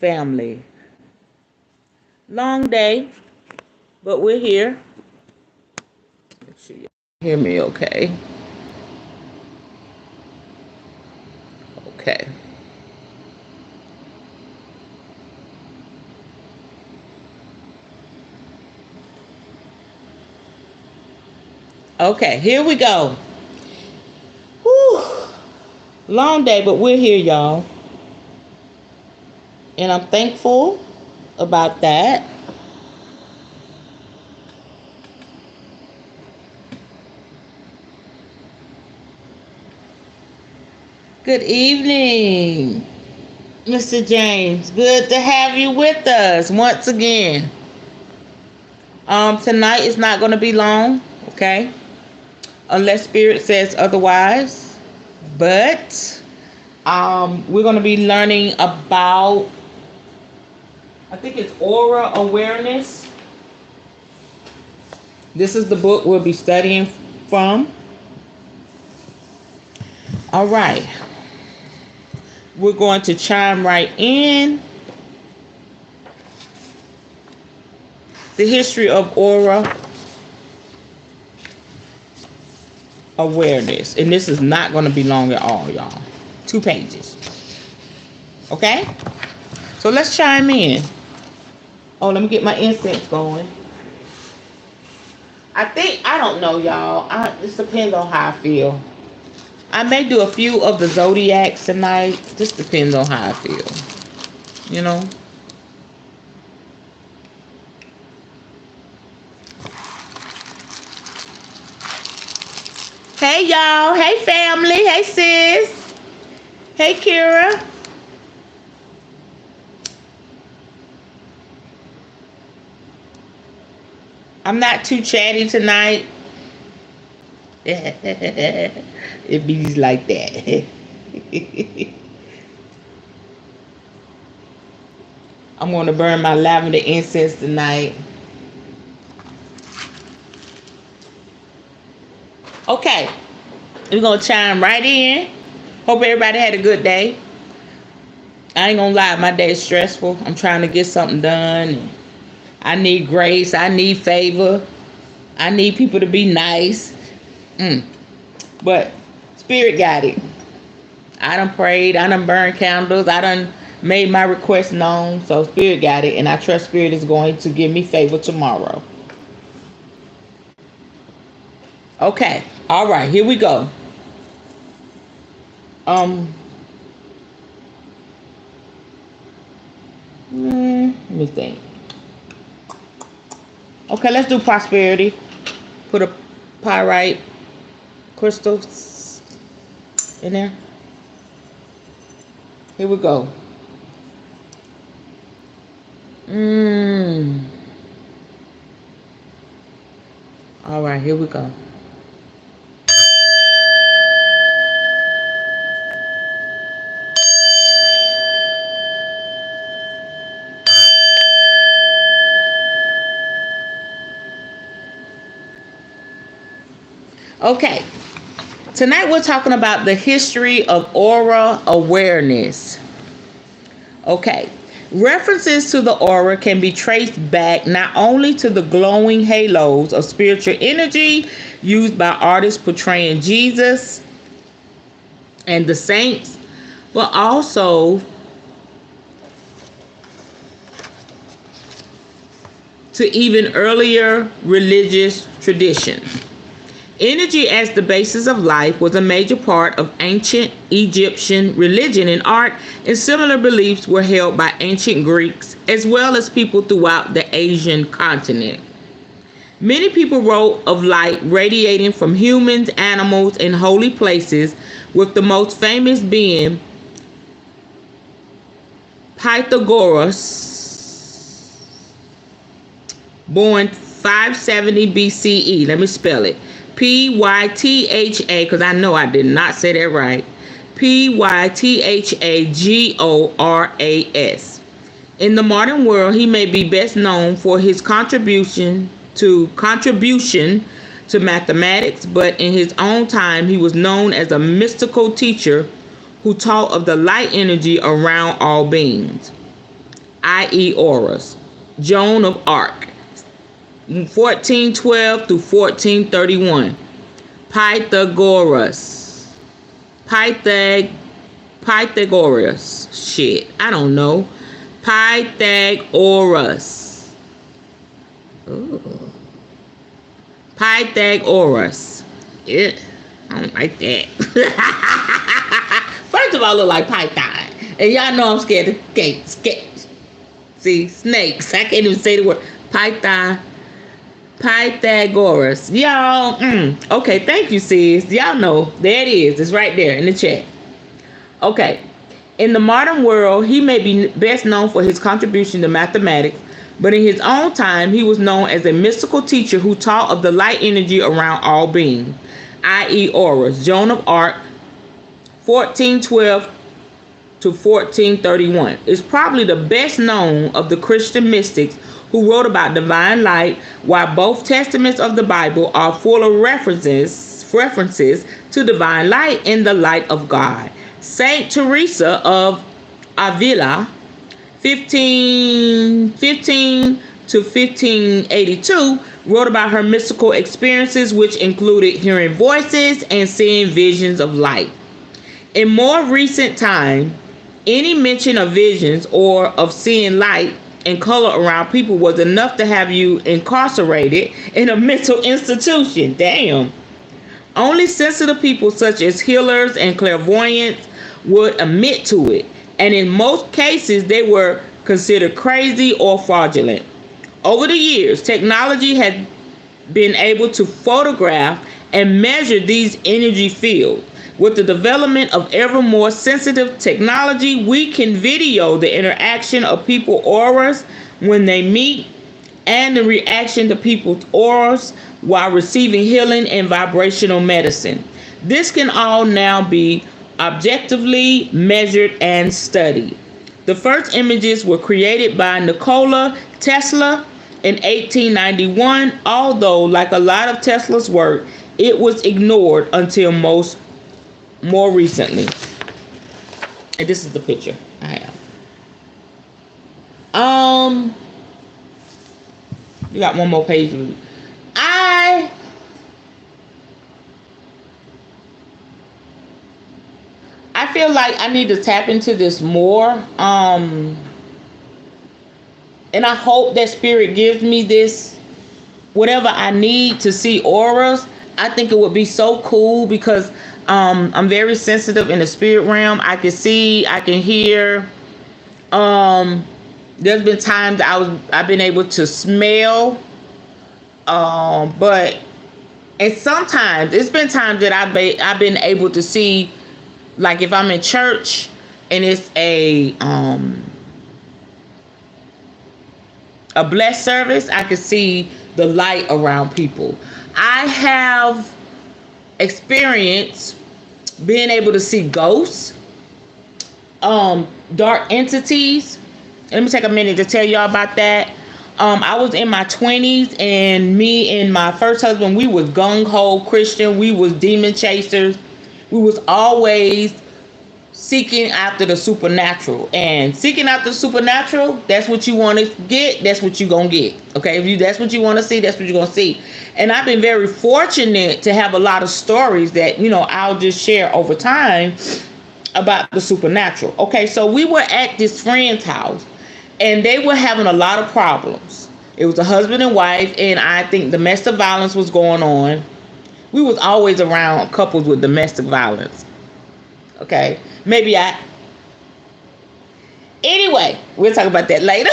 family. Long day, but we're here. Make sure you hear me okay. Okay. Okay, here we go. Whew. Long day, but we're here, y'all. And I'm thankful about that. Good evening, Mr. James. Good to have you with us once again. Tonight is not going to be long, okay? Unless Spirit says otherwise. But we're going to be learning about, I think it's aura awareness. This is the book we'll be studying from. All right. We're going to chime right in. The history of aura awareness. And this is not going to be long at all, y'all. 2 pages. Okay? So let's chime in. Oh, let me get my incense going. I don't know, y'all. This depends on how I feel. I may do a few of the zodiacs tonight. Just depends on how I feel. You know? Hey, y'all. Hey, family. Hey, sis. Hey, Kira. I'm not too chatty tonight. It be like that. I'm going to burn my lavender incense tonight. Okay. We're going to chime right in. Hope everybody had a good day. I ain't going to lie. My day is stressful. I'm trying to get something done. I need grace. I need favor. I need people to be nice. But Spirit got it. I done prayed. I done burned candles. I done made my request known. So Spirit got it. And I trust Spirit is going to give me favor tomorrow. Okay. All right. Here we go. Let me think. Okay, let's do prosperity. Put a pyrite crystal in there. Here we go. All right, here we go. Okay, tonight we're talking about the history of aura awareness. Okay, references to the aura can be traced back not only to the glowing halos of spiritual energy used by artists portraying Jesus and the saints, but also to even earlier religious traditions. Energy as the basis of life was a major part of ancient Egyptian religion and art, and similar beliefs were held by ancient Greeks as well as people throughout the Asian continent. Many people wrote of light radiating from humans, animals, and holy places, with the most famous being Pythagoras, born 570 BCE. Let me spell it. Pytha, because I know I did not say that right. Pythagoras. In the modern world, he may be best known for his contribution to mathematics, but in his own time, he was known as a mystical teacher who taught of the light energy around all beings. i.e. auras. Joan of Arc, 1412 through 1431. Pythagoras. Pythagoras. Shit, I don't know. Pythagoras. Ooh. Pythagoras. Yeah, I don't like that. First of all, I look like Python. And y'all know I'm scared of snakes. I can't even say the word. Pythagoras. Y'all, okay, thank you, sis. Y'all know. There it is. It's right there in the chat. Okay. In the modern world, he may be best known for his contribution to mathematics, but in his own time, he was known as a mystical teacher who taught of the light energy around all beings, i.e. auras. Joan of Arc, 1412 to 1431, is probably the best known of the Christian mystics who wrote about divine light, while both testaments of the Bible are full of references to divine light and the light of God. Saint Teresa of Avila, 1515 to 1582, wrote about her mystical experiences, which included hearing voices and seeing visions of light. In more recent time, any mention of visions or of seeing light and color around people was enough to have you incarcerated in a mental institution. Damn. Only sensitive people such as healers and clairvoyants would admit to it, and in most cases they were considered crazy or fraudulent. Over the years, technology has been able to photograph and measure these energy fields. With the development of ever more sensitive technology, we can video the interaction of people's auras when they meet and the reaction to people's auras while receiving healing and vibrational medicine. This can all now be objectively measured and studied. The first images were created by Nikola Tesla in 1891, although like a lot of Tesla's work, it was ignored until more recently. And this is the picture I have. You got one more page. I feel like I need to tap into this more. And I hope that spirit gives me this, whatever I need to see auras. I think it would be so cool because I'm very sensitive in the spirit realm. I can see, I can hear. There's been times I've been able to smell. And sometimes it's been times that I've been able to see, like if I'm in church and it's a blessed service, I can see the light around people. I have experience being able to see ghosts, dark entities. Let me take a minute to tell y'all about that. I was in my 20s, and me and my first husband, we was gung-ho Christian. We was demon chasers. We was always seeking after the supernatural. And seeking after the supernatural, that's what you want to get, that's what you're going to get. Okay, if that's what you want to see, that's what you're going to see. And I've been very fortunate to have a lot of stories that, I'll just share over time about the supernatural. Okay, so we were at this friend's house, and they were having a lot of problems. It was a husband and wife, and I think domestic violence was going on. We was always around couples with domestic violence. Okay, anyway, we'll talk about that later.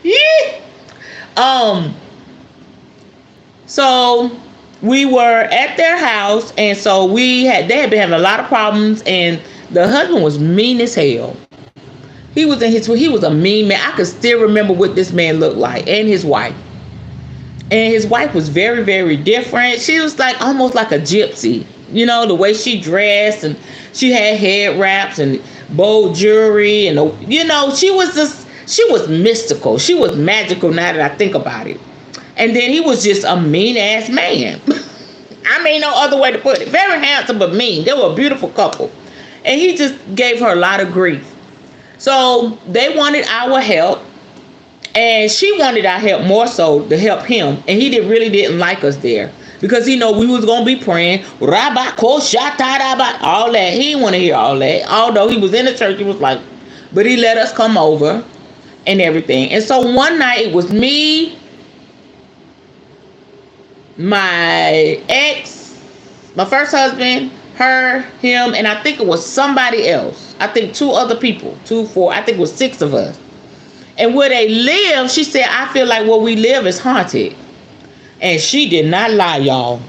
Yeah. So we were at their house, and so they had been having a lot of problems, and the husband was mean as hell. He was a mean man. I could still remember what this man looked like, and his wife. And his wife was very, very different. She was like almost like a gypsy, the way she dressed, and she had head wraps and bold jewelry, and she was mystical. She was magical now that I think about it. And then he was just a mean ass man. I mean, no other way to put it. Very handsome but mean. They were a beautiful couple. And he just gave her a lot of grief. So they wanted our help. And she wanted our help more so to help him. And he really didn't like us there. Because he know we was going to be praying. Rabba, ko, shata, rabba, all that. He didn't want to hear all that. Although he was in the church, he was like, but he let us come over and everything. And so one night it was me, my ex, my first husband, her, him, and I think it was somebody else. I think 2 other people. 2, 4, I think it was 6 of us. And where they live, she said, I feel like where we live is haunted. And she did not lie, y'all.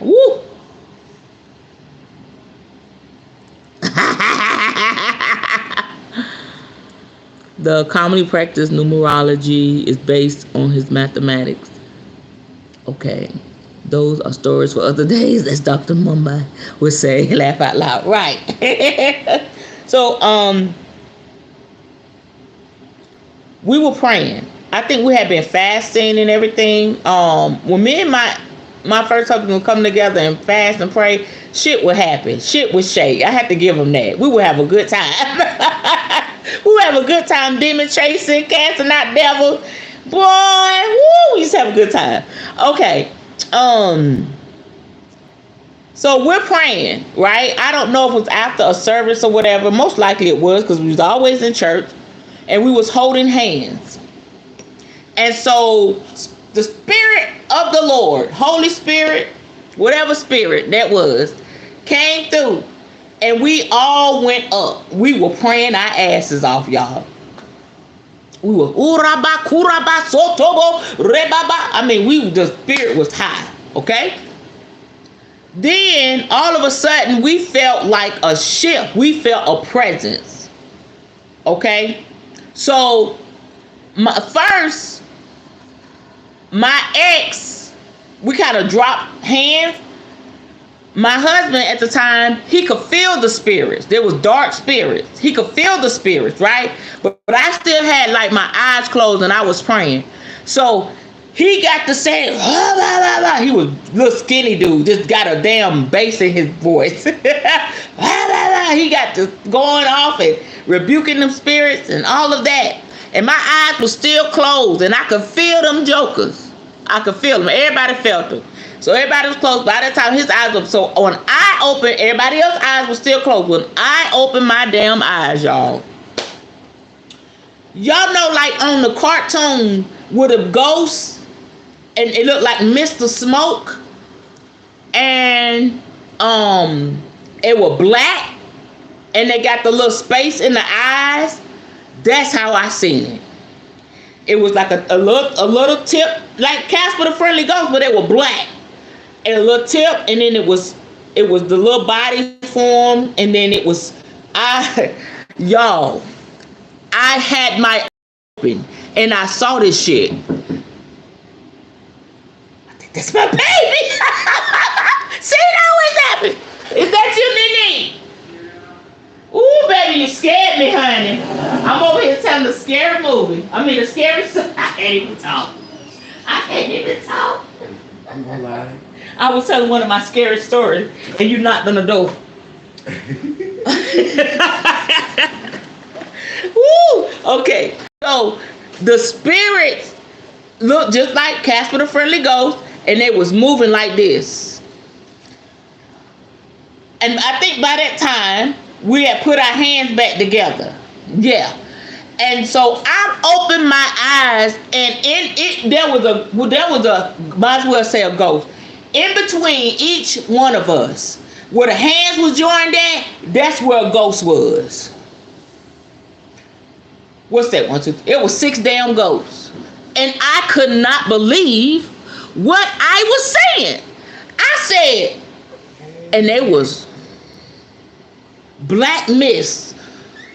Woo. The commonly practiced numerology is based on his mathematics. Okay. Those are stories for other days, as Dr. Mumbai would say. Laugh out loud. Right. So, we were praying. I think we had been fasting and everything. When me and my first husband would come together and fast and pray, shit would happen. Shit would shake. I had to give him that. We would have a good time. We would have a good time demon chasing, casting out devils. Boy, woo, we used to have a good time. Okay. So we're praying, right? I don't know if it was after a service or whatever. Most likely it was, because we was always in church. And we was holding hands. And so the Spirit of the Lord, Holy Spirit, whatever spirit that was, came through. And we all went up. We were praying our asses off, y'all. We were uraba, kuraba, sotobo, rebaba. I mean, the spirit was high, okay? Then all of a sudden we felt like a shift. We felt a presence. Okay? So, my ex, we kind of dropped hands. My husband at the time, he could feel the spirits. There was dark spirits. He could feel the spirits, right? But I still had like my eyes closed and I was praying. So, he got to say, blah, blah, blah, blah. He was a little skinny dude, just got a damn bass in his voice. Blah, blah, blah. He got to going off and rebuking them spirits and all of that. And my eyes were still closed and I could feel them jokers. I could feel them. Everybody felt them. So everybody was closed. By the time his eyes were, so when I opened, everybody else's eyes were still closed. When I opened my damn eyes, y'all know, like on the cartoon with a ghost, and it looked like Mr. Smoke, and it was black, and they got the little space in the eyes. That's how I seen it. It was like a little tip, like Casper the Friendly Ghost, but it was black, and a little tip, and then it was the little body form, and then it was y'all. I had my open, and I saw this shit. That's my baby. See, it always happens. Is that you, Nene? Ooh, baby, you scared me, honey. I'm over here telling the scary movie. I mean, the scary stuff. I can't even talk. I'm gonna lie. I was telling one of my scary stories, and you knocked on the door. Woo! Okay, so the spirits looked just like Casper the Friendly Ghost, and they was moving like this. And I think by that time, we had put our hands back together. Yeah. And so I opened my eyes, and in it there was a might as well say a ghost. In between each one of us, where the hands was joined at, that's where a ghost was. What's that? 1, 2, 3. It was 6 damn ghosts. And I could not believe what I was saying. I said, and they was black mist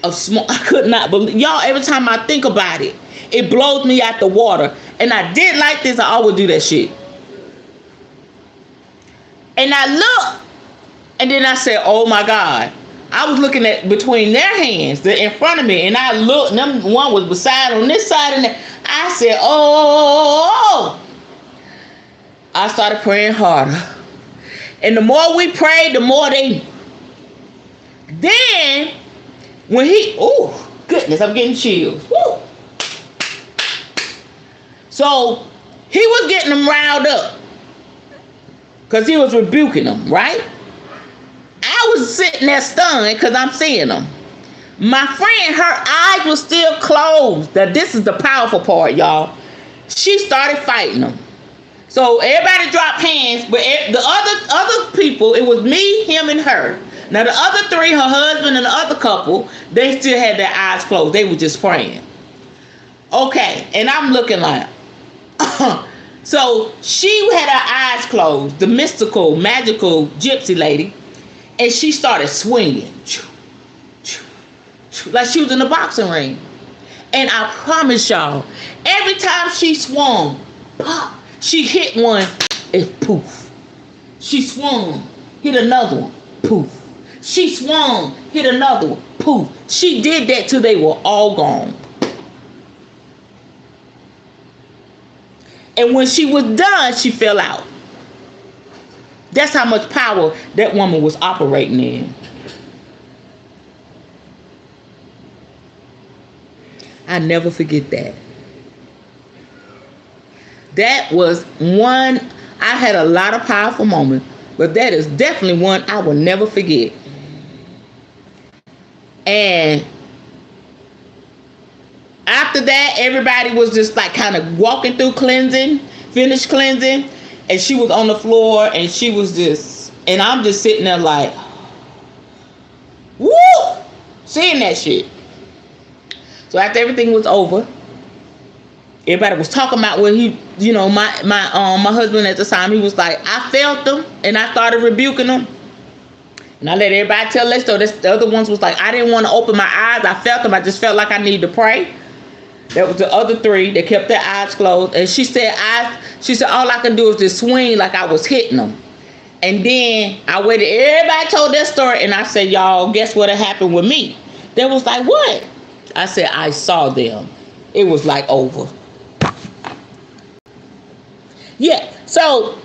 of smoke. I could not believe. Y'all, every time I think about it, it blows me out the water. And I did like this. I always do that shit. And I looked, and then I said, oh my God. I was looking at between their hands, they're in front of me, and I looked, and one was beside on this side, and I said, oh. I started praying harder. And the more we prayed, the more they. Then, When he, oh goodness, I'm getting chills. Woo. So he was getting them riled up because he was rebuking them, right? I was sitting there stunned because I'm seeing them. My friend, her eyes were still closed. Now, this is the powerful part, y'all. She started fighting them. So everybody dropped hands, but the other people, it was me, him, and her. Now the other three, her husband and the other couple, they still had their eyes closed. They were just praying. Okay, and I'm looking like, so she had her eyes closed, the mystical, magical gypsy lady, and she started swinging. Like she was in a boxing ring. And I promise y'all, every time she swung, pop, she hit one, and poof. She swung, hit another one, poof. She swung, hit another one, poof. She did that till they were all gone. And when she was done, she fell out. That's how much power that woman was operating in. I never forget that. That was one, I had a lot of powerful moments, but that is definitely one I will never forget. And after that, everybody was just like kind of walking through cleansing, finished cleansing, and she was on the floor and she was just, and I'm just sitting there like, woo, seeing that shit. So after everything was over, everybody was talking about what he, you know, my husband at the time, he was like, I felt them and I started rebuking them. And I let everybody tell their story. The other ones was like, I didn't want to open my eyes. I felt them. I just felt like I needed to pray. That was the other three that kept their eyes closed. And she said, all I can do is just swing like I was hitting them. And then I waited. Everybody told their story. And I said, y'all, guess what happened with me? They was like, what? I said, I saw them. It was like over. Yeah, so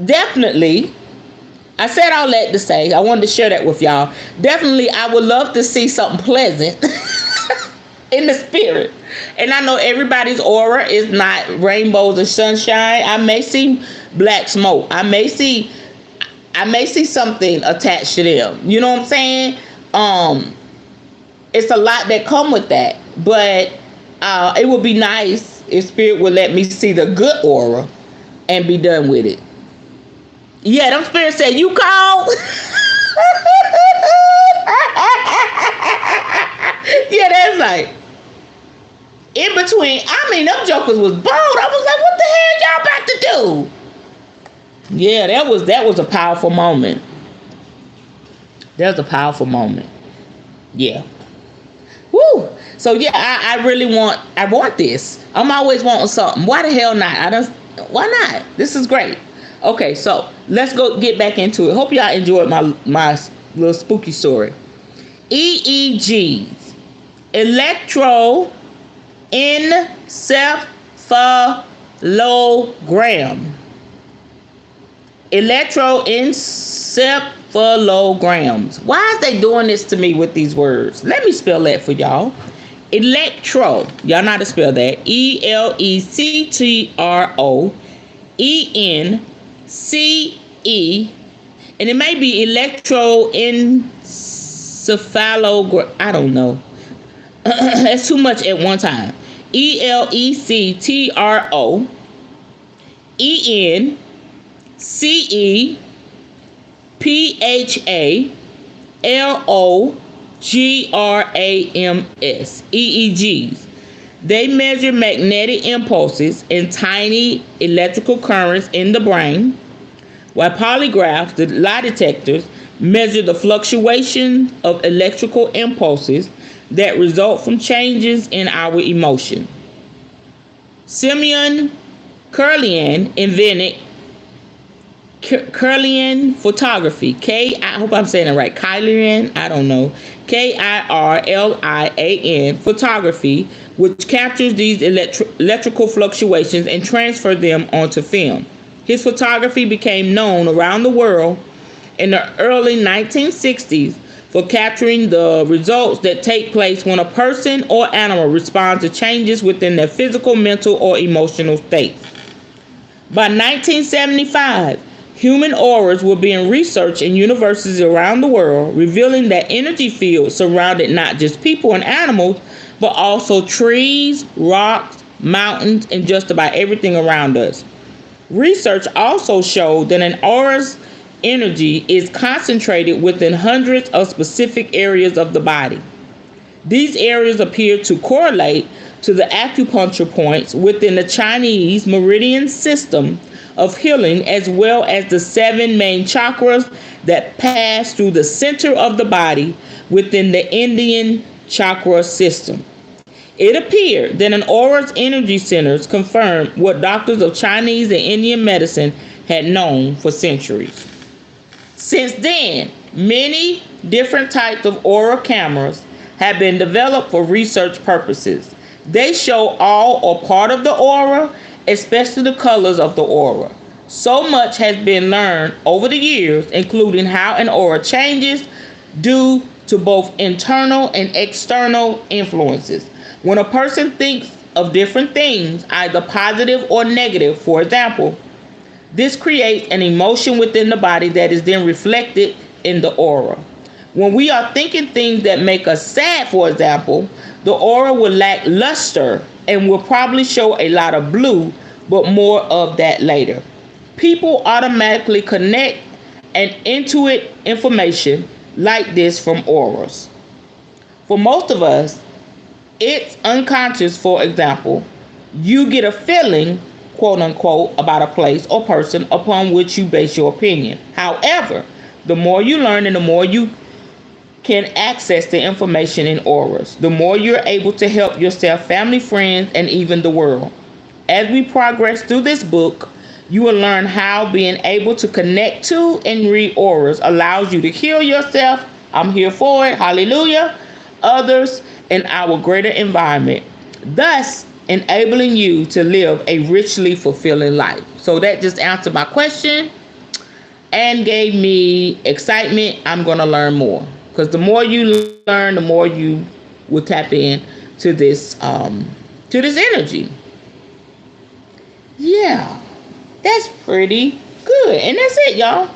definitely, I said all that to say, I wanted to share that with y'all. Definitely, I would love to see something pleasant in the spirit. And I know everybody's aura is not rainbows and sunshine. I may see black smoke. I may see something attached to them. You know what I'm saying? It's a lot that come with that, but it would be nice if spirit would let me see the good aura and be done with it. Yeah, them spirits said, you called? Yeah, that's like, in between, I mean, them jokers was bold. I was like, what the hell y'all about to do? Yeah, that was a powerful moment. That was a powerful moment. Yeah. Woo. So yeah, I want this. I'm always wanting something. Why the hell not? Why not? This is great. Okay, so let's go get back into it. Hope y'all enjoyed my little spooky story. EEGs, electroencephalogram. Electroencephalograms. Why is they doing this to me with these words? Let me spell that for y'all. Electro. Y'all know how to spell that. ElectroEnce. And it may be electroencephalogram. I don't know. That's too much at one time. ElectroEncephalograms. EEGs. They measure magnetic impulses and tiny electrical currents in the brain, while polygraphs, the lie detectors, measure the fluctuation of electrical impulses that result from changes in our emotion. Simeon Kirlian invented Kirlian photography. I hope I'm saying it right. Kirlian, I don't know. Kirlian photography, which captures these electrical fluctuations and transfers them onto film. His photography became known around the world in the early 1960s for capturing the results that take place when a person or animal responds to changes within their physical, mental, or emotional state. By 1975, human auras were being researched in universities around the world, revealing that energy fields surrounded not just people and animals, but also trees, rocks, mountains, and just about everything around us. Research also showed that an aura's energy is concentrated within hundreds of specific areas of the body. These areas appear to correlate to the acupuncture points within the Chinese meridian system of healing, as well as the 7 main chakras that pass through the center of the body within the Indian chakra system. It appeared that an aura's energy centers confirmed what doctors of Chinese and Indian medicine had known for centuries. Since then, many different types of aura cameras have been developed for research purposes. They show all or part of the aura, especially the colors of the aura. So much has been learned over the years, including how an aura changes due to both internal and external influences. When a person thinks of different things, either positive or negative, for example, this creates an emotion within the body that is then reflected in the aura. When we are thinking things that make us sad, for example, the aura will lack luster and will probably show a lot of blue, but more of that later. People automatically connect and intuit information like this from auras. For most of us, it's unconscious. For example, you get a feeling, quote unquote, about a place or person upon which you base your opinion. However, the more you learn and the more you can access the information in auras, the more you're able to help yourself, family, friends, and even the world. As we progress through this book, you will learn how being able to connect to and read auras allows you to heal yourself. I'm here for it. Hallelujah. Others in our greater environment, thus enabling you to live a richly fulfilling life. So that just answered my question and gave me excitement. I'm going to learn more, because the more you learn, the more you will tap in to this energy. Yeah, that's pretty good. And that's it, y'all.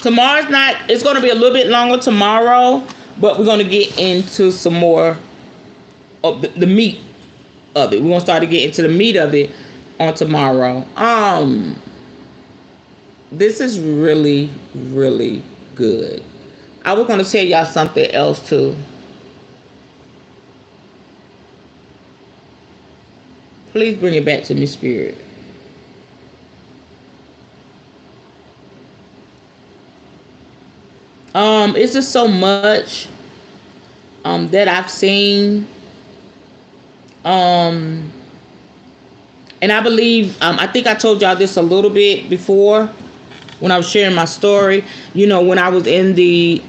Tomorrow's not, it's going to be a little bit longer tomorrow, but we're going to get into some more of the meat of it. We're going to start to get into the meat of it on tomorrow. This is really, really good. I was going to tell y'all something else too. Please bring it back to me, Spirit. It's just so much that I've seen. And I believe, I think I told y'all this a little bit before when I was sharing my story. You know, when I was in the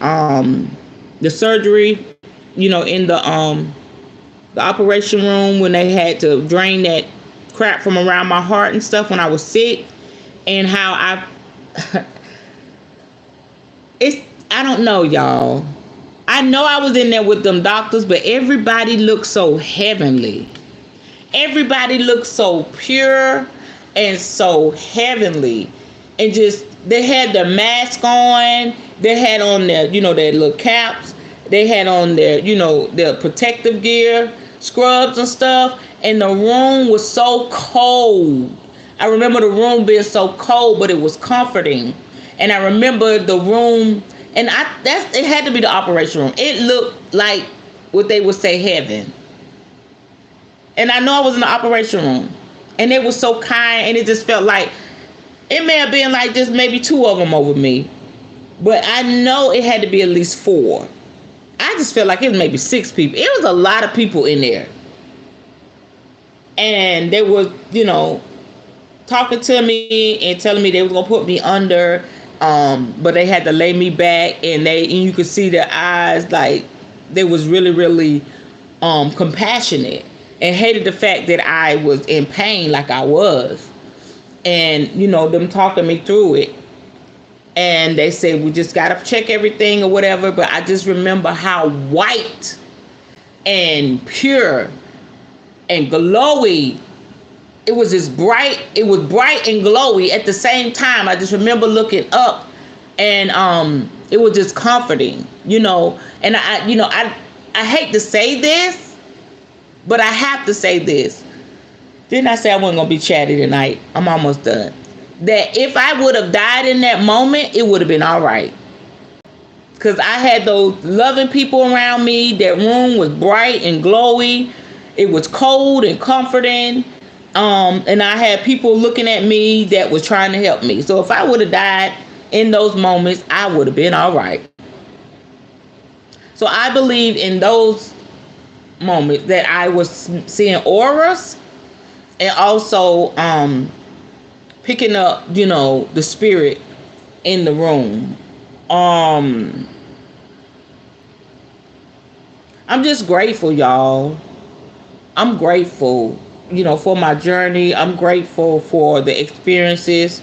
surgery, you know, in the operation room, when they had to drain that crap from around my heart and stuff when I was sick, and how I don't know, y'all. I know I was in there with them doctors, but everybody looked so heavenly. Everybody looked so pure and so heavenly. And just, they had their mask on. They had on their, you know, their little caps. They had on their, you know, their protective gear, scrubs and stuff. And the room was so cold. I remember the room being so cold, but it was comforting. And I remember the room, and it had to be the operation room. It looked like what they would say heaven. And I know I was in the operation room, and they were so kind, and it just felt like it may have been like just maybe 2 of them over me, but I know it had to be at least 4. I just felt like it was maybe 6 people. It was a lot of people in there, and they were, you know, talking to me and telling me they were gonna put me under. But they had to lay me back, and you could see their eyes, like they was really, really compassionate, and hated the fact that I was in pain like I was. and them talking me through it. And they said we just gotta check everything or whatever. But I just remember how white and pure and glowy it was. Just bright. It was bright and glowy at the same time. I just remember looking up, and it was just comforting, And I hate to say this, but I have to say this. Didn't I say I wasn't gonna be chatty tonight? I'm almost done. That if I would have died in that moment, it would have been all right. Because I had those loving people around me. That room was bright and glowy. It was cold and comforting. And I had people looking at me that was trying to help me. So if I would have died in those moments, I would have been all right. So I believe in those moments that I was seeing auras, and also picking up, the spirit in the room. I'm just grateful, y'all. I'm grateful, for my journey. I'm grateful for the experiences.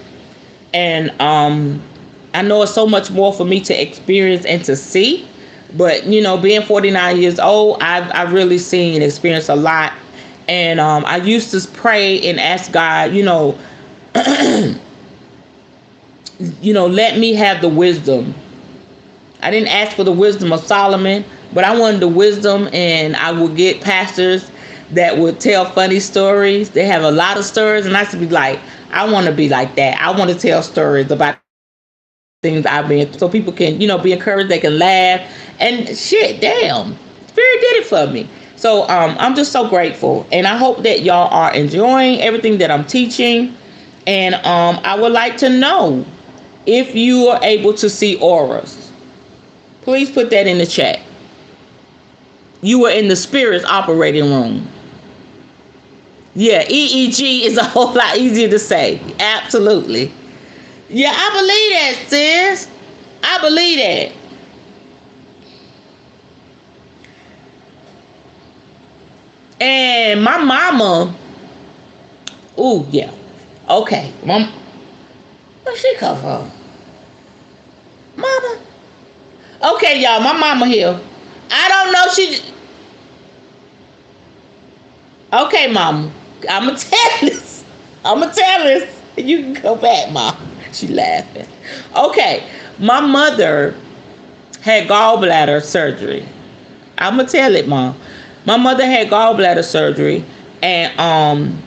And I know it's so much more for me to experience and to see. But, being 49 years old, I've really seen and experienced a lot. And I used to pray and ask God, let me have the wisdom. I didn't ask for the wisdom of Solomon, but I wanted the wisdom, and I would get pastors that would tell funny stories. They have a lot of stories, and I used to be like, I want to be like that. I want to tell stories about things I've been through, so people can, be encouraged. They can laugh, and shit, damn, Spirit did it for me. So I'm just so grateful, and I hope that y'all are enjoying everything that I'm teaching. And I would like to know if you are able to see auras. Please put that in the chat. You were in the spirit's operating room. Yeah, EEG is a whole lot easier to say. Absolutely. Yeah, I believe that, sis. I believe that. And my mama, ooh, yeah. Okay. Mom, where she come from? Mama? Okay, y'all, my mama here. I don't know, she... Okay, mama. I'ma tell this. You can go back, mom. She laughing. Okay, my mother had gallbladder surgery. I'ma tell it, mom. My mother had gallbladder surgery, and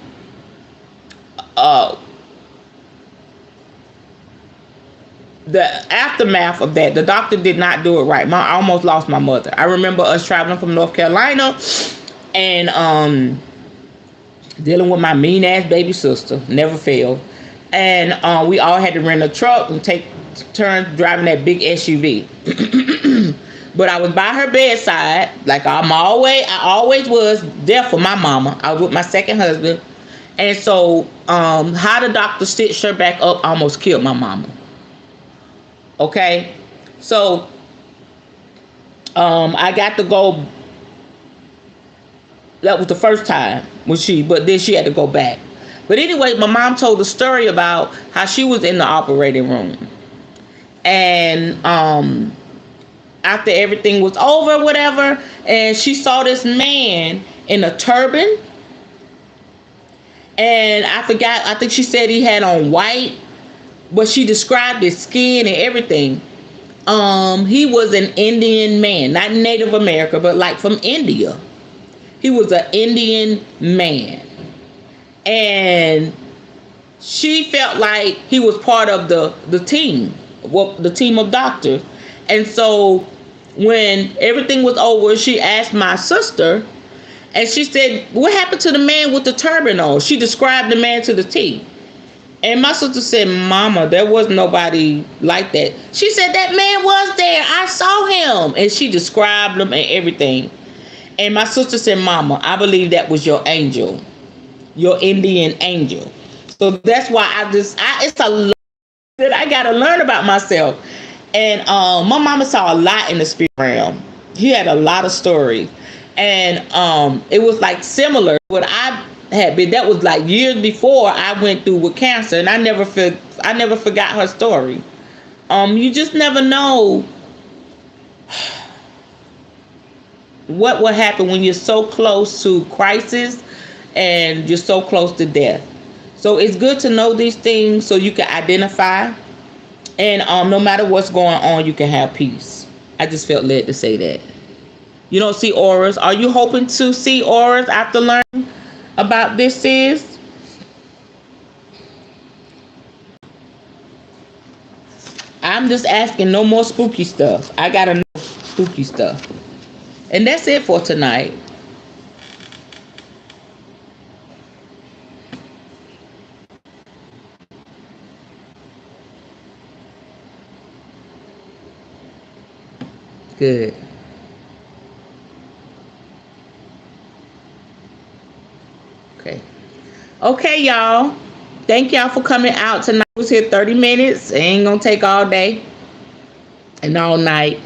the aftermath of that, the doctor did not do it right. I almost lost my mother. I remember us traveling from North Carolina, and dealing with my mean ass baby sister, never failed. And we all had to rent a truck and take turns driving that big SUV. But I was by her bedside, like I always was there for my mama. I was with my second husband. And so how the doctor stitched her back up almost killed my mama. Okay? So I got to go. That was the first time but then she had to go back. But anyway, my mom told the story about how she was in the operating room. And after everything was over, whatever, and she saw this man in a turban. And I think she said he had on white, but she described his skin and everything. He was an Indian man, not Native American, but like from India. He was an Indian man. And she felt like he was part of the team, the team of doctors. And so when everything was over, she asked my sister, and she said, what happened to the man with the turban on? She described the man to the T. And my sister said, Mama, there was nobody like that. She said, that man was there. I saw him. And she described him and everything. And my sister said, Mama, I believe that was your angel, your Indian angel. So that's why it's a lot that I got to learn about myself. And my mama saw a lot in the spirit realm. He had a lot of stories. And it was like similar. What I had been, that was like years before I went through with cancer, and I never forgot her story. You just never know what will happen when you're so close to crisis and you're so close to death. So it's good to know these things so you can identify, and no matter what's going on, you can have peace. I just felt led to say that. You don't see auras. Are you hoping to see auras after learning about this is? I'm just asking, no more spooky stuff. I gotta know spooky stuff. And that's it for tonight. Good. Okay. Okay, y'all. Thank y'all for coming out tonight. I was here 30 minutes. It ain't gonna take all day and all night.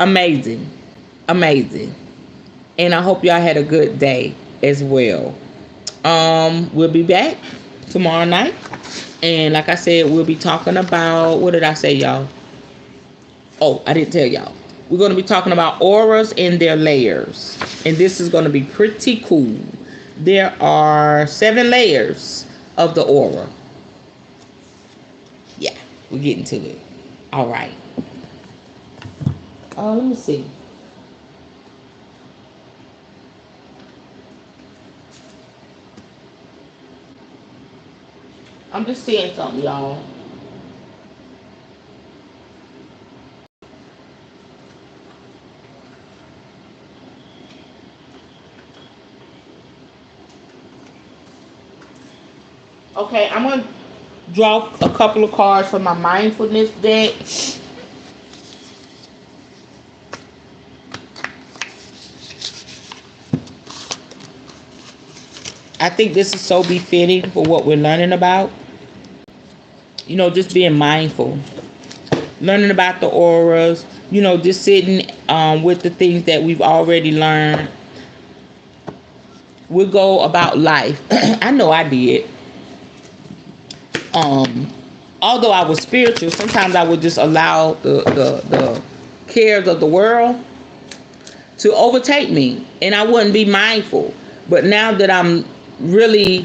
Amazing. Amazing. And I hope y'all had a good day as well. We'll be back tomorrow night. And like I said, we'll be talking about, what did I say, y'all? Oh, I didn't tell y'all. We're going to be talking about auras and their layers. And this is going to be pretty cool. There are 7 layers of the aura. Yeah, we're getting to it. All right. Let me see. I'm just seeing something, y'all. Okay, I'm going to draw a couple of cards from my mindfulness deck. I think this is so befitting for what we're learning about. You know, just being mindful. Learning about the auras. You know, just sitting with the things that we've already learned. We'll go about life. I know I did. Although I was spiritual, sometimes I would just allow the cares of the world to overtake me, and I wouldn't be mindful. But now that I'm really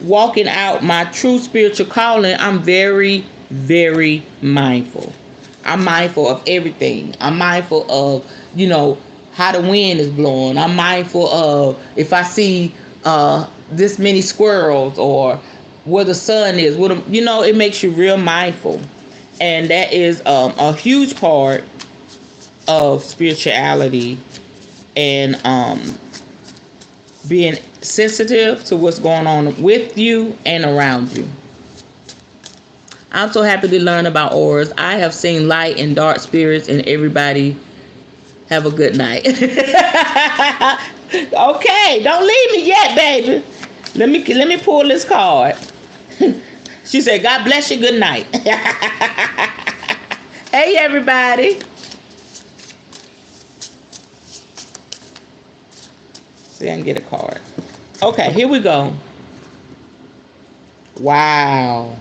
walking out my true spiritual calling, I'm very, very mindful. I'm mindful of everything. I'm mindful of, you know, how the wind is blowing. I'm mindful of if I see this many squirrels, or where the sun is. You know, it makes you real mindful. And that is a huge part of spirituality, and being sensitive to what's going on with you and around you. I'm so happy to learn about auras. I have seen light and dark spirits, and everybody have a good night. Okay, don't leave me yet, baby. Let me pull this card. She said, God bless you, good night. Hey, everybody. See, I can get a card. Okay, here we go. Wow.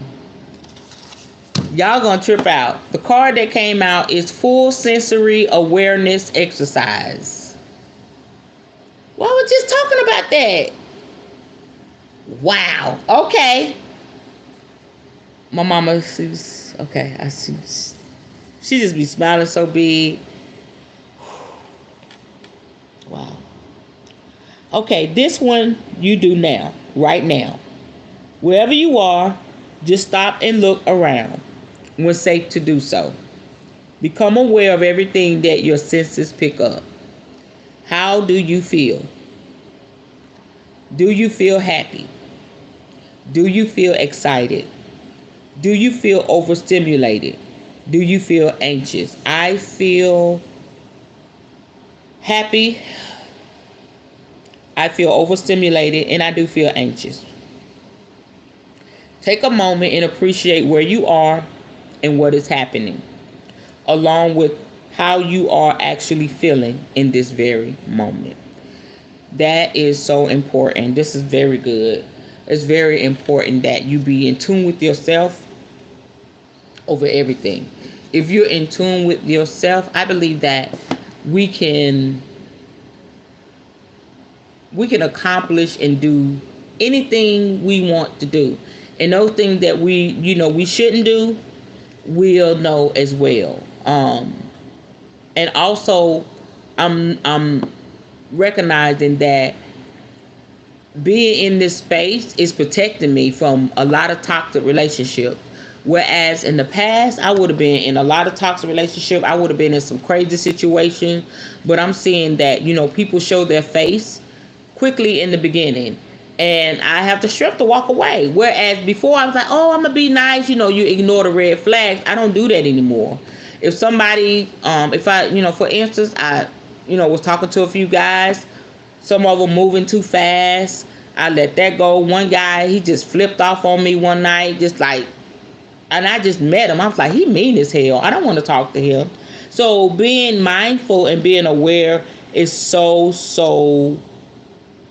Y'all gonna trip out. The card that came out is Full Sensory Awareness Exercise. Well, we're just talking about that. Wow. Okay. My mama, okay, I see. She just be smiling so big. Wow. Okay, this one you do now, right now. Wherever you are, just stop and look around when safe to do so. Become aware of everything that your senses pick up. How do you feel? Do you feel happy? Do you feel excited? Do you feel overstimulated? Do you feel anxious? I feel happy. I feel overstimulated, and I do feel anxious. Take a moment and appreciate where you are and what is happening, along with how you are actually feeling in this very moment. That is so important. This is very good. It's very important that you be in tune with yourself over everything. If you're in tune with yourself, I believe that we can we can accomplish and do anything we want to do. And those things that we shouldn't do, we'll know as well. And also, I'm recognizing that being in this space is protecting me from a lot of toxic relationships. Whereas in the past, I would have been in a lot of toxic relationship. I would have been in some crazy situation. But I'm seeing that, people show their face quickly in the beginning. And I have the strength to walk away. Whereas before I was like, oh, I'm going to be nice. You ignore the red flags. I don't do that anymore. If somebody, if I, for instance, I, was talking to a few guys, some of them moving too fast. I let that go. One guy, he just flipped off on me one night, just like, and I just met him. I was like, he mean as hell. I don't want to talk to him. So being mindful and being aware is so, so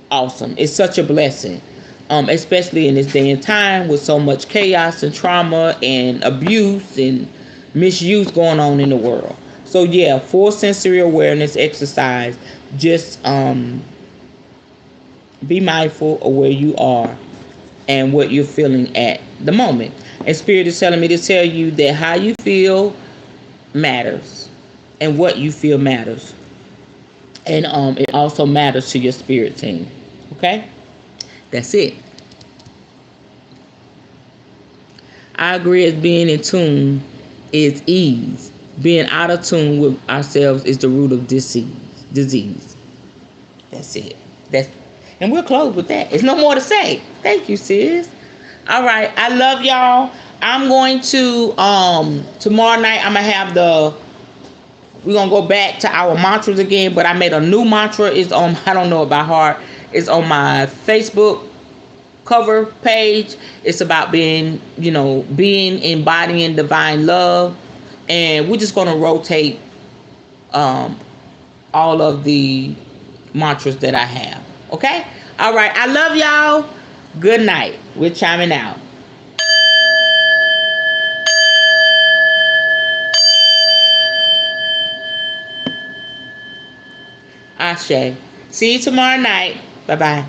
awesome. It's such a blessing, especially in this day and time with so much chaos and trauma and abuse and misuse going on in the world. So yeah, full sensory awareness exercise. Just be mindful of where you are and what you're feeling at the moment. And Spirit is telling me to tell you that how you feel matters and what you feel matters. And it also matters to your spirit team. Okay? That's it. I agree, as being in tune is ease. Being out of tune with ourselves is the root of disease. That's it. And we'll close with that. There's no more to say. Thank you, sis. All right. I love y'all. I'm going to tomorrow night I'm gonna have we're gonna go back to our mantras again, but I made a new mantra. It's on, I don't know it by heart. It's on my Facebook cover page. It's about being embodying divine love. And we're just gonna rotate all of the mantras that I have. Okay? All right. I love y'all. Good night. We're chiming out. Ashe. See you tomorrow night. Bye-bye.